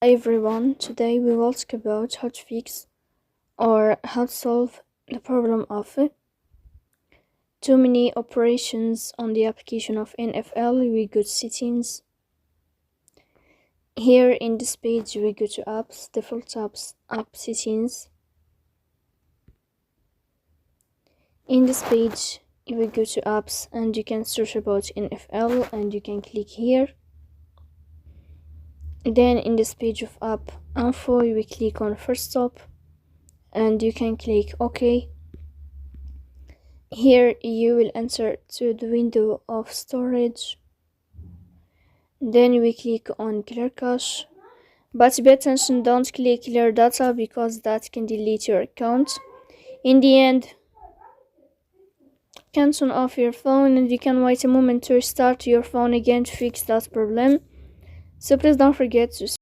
Hi everyone, today we will talk about how to fix or how to solve the problem of too many operations on the application of NFL. We go to settings. Here in this page we go to apps, default apps, app settings. In this page we go to apps and you can search about NFL and you can click here. Then in this page of app info we click on first stop and you can click OK. Here you will enter to the window of storage. Then we click on clear cache, but pay attention, don't click clear data because that can delete your account. In the end, you can turn off your phone and you can wait a moment to restart your phone again to fix that problem. So please don't forget to